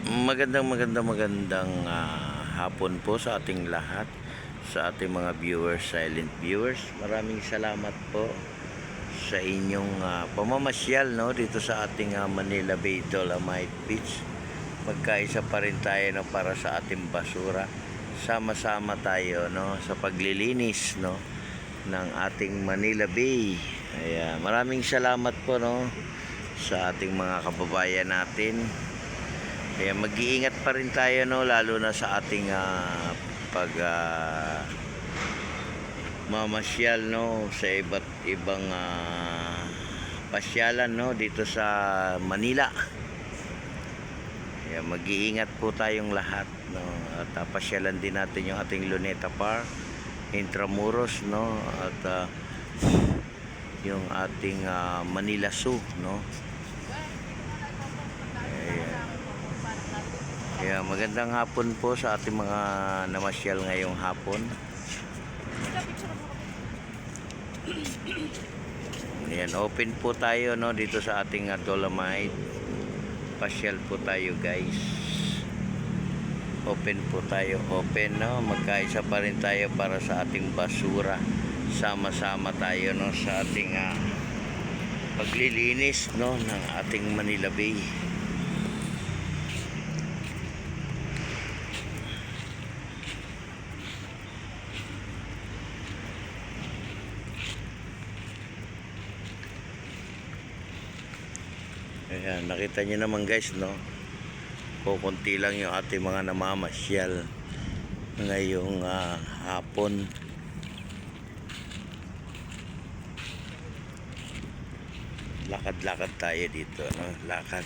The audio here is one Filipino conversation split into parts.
Magandang hapon po sa ating lahat, sa ating mga viewers, silent viewers. Maraming salamat po sa inyong pamamasyal, no, dito sa ating Manila Bay Dolomite Beach. Magkaisa pa rin tayo, no, para sa ating basura. Sama-sama tayo, no, sa paglilinis, no, ng ating Manila Bay. Ayan, maraming salamat po, no, sa ating mga kababayan natin. Kaya mag-iingat pa rin tayo, no, lalo na sa ating pag mamasyal, no, sa iba't ibang pasyalan, no, dito sa Manila. Kaya mag-iingat po tayong lahat, no, at pasyalan din natin yung ating Luneta Park, Intramuros, no, at yung ating Manila Zoo, no. Kaya magandang hapon po sa ating mga namasyal ngayong hapon. Ayan, open po tayo, no, dito sa ating Dolomite. Pasyal po tayo, guys. Open po tayo, open, no. Magkaisa pa rin tayo para sa ating basura. Sama-sama tayo, no, sa ating paglilinis, no, ng ating Manila Bay. Ayan, nakita nyo naman, guys, no, kukunti lang yung ating mga namamasyal ngayong hapon. Lakad-lakad tayo dito, no, lakad.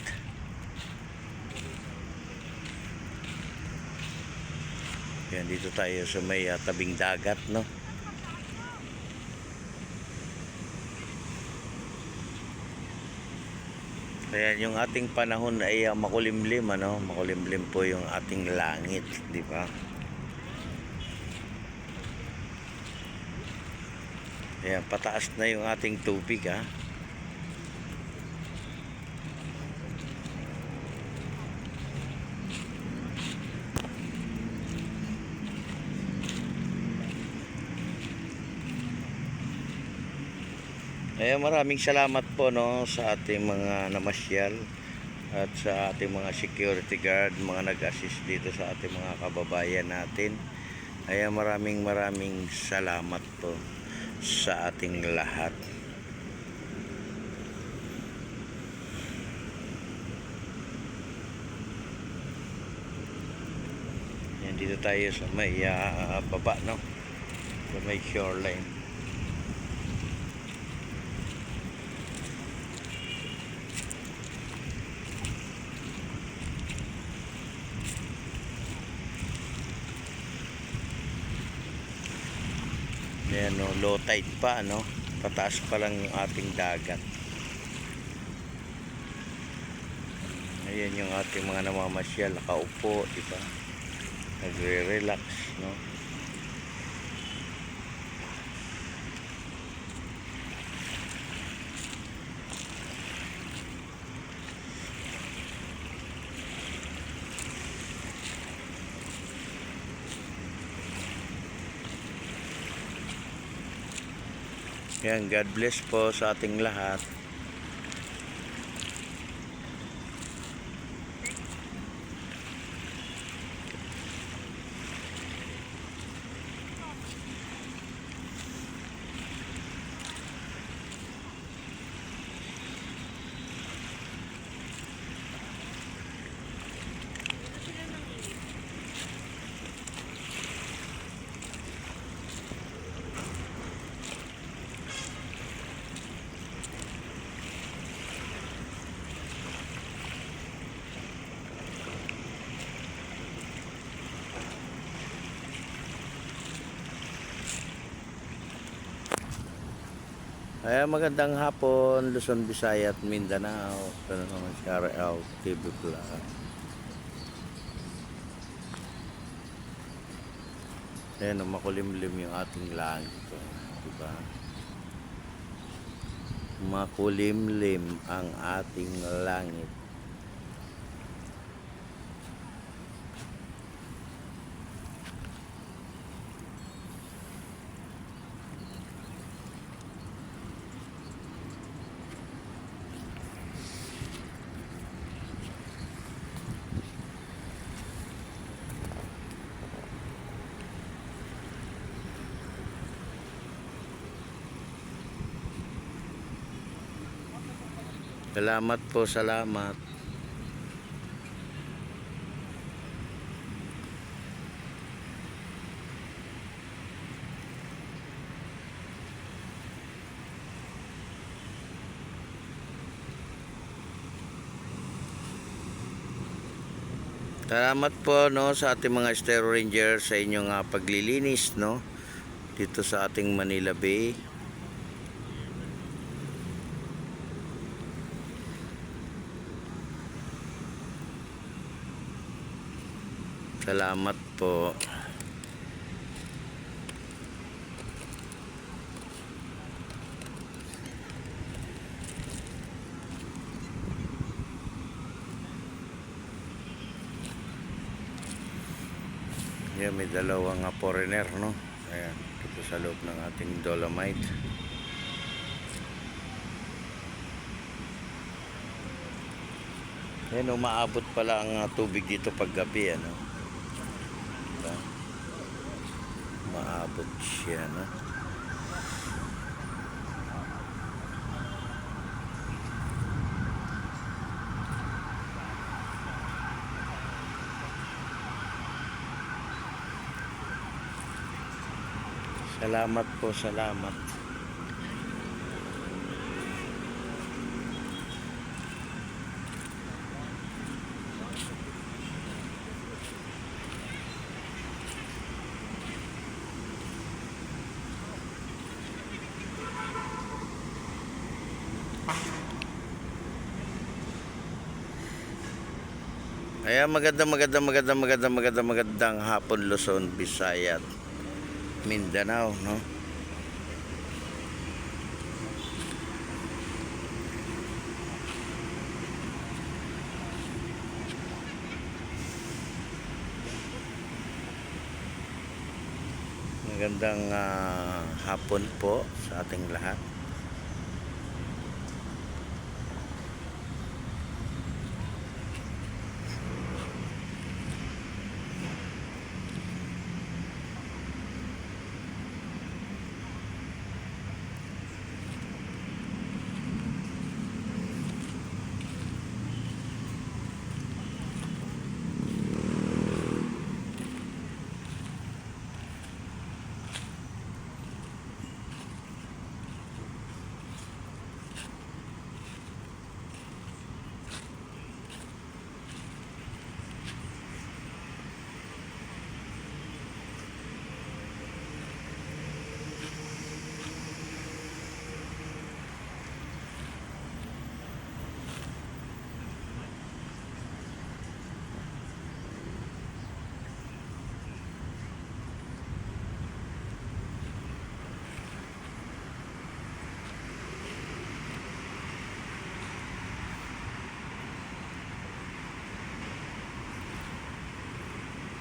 Ayan, dito tayo sa may tabing dagat, no. Ayan, yung ating panahon ay makulimlim, ano, makulimlim po yung ating langit, di ba? Ayan, pataas na yung ating tubig, ha. Ayan, maraming salamat po, no, sa ating mga namasyal at sa ating mga security guard, mga nag-assist dito sa ating mga kababayan natin. Ayan, maraming salamat po sa ating lahat. Ayan, dito tayo sa may baba, no, sa may shoreline. Ayan, no, low tide pa, no, pataas pa lang yung ating dagat. Ayan yung ating mga namamasyal, nakaupo, diba, nagre-relax, no. Ayan, God bless po sa ating lahat. Ayan, magandang hapon, Luzon, Visayas at Mindanao. Ito na naman si RL TV Vlog. Ayan, makulimlim yung ating langit, diba? Makulimlim ang ating langit. Salamat po, salamat. Salamat po no sa ating mga Estero Ranger sa inyong paglilinis no dito sa ating Manila Bay. Salamat po. Yan, may dalawang foreigner no. Ayan, dito sa loob ng ating Dolomite. Ayan, umaabot pala ang tubig dito pag gabi ano. Diba? Umaabot siya no. Salamat po, salamat. Ayan, magandang hapon Luzon, Visayas, Mindanao, no? Magandang hapon po sa ating lahat.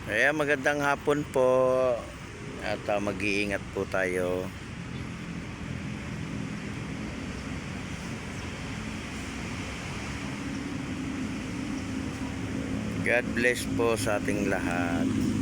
Ayan, magandang hapon po at mag-iingat po tayo. God bless po sa ating lahat.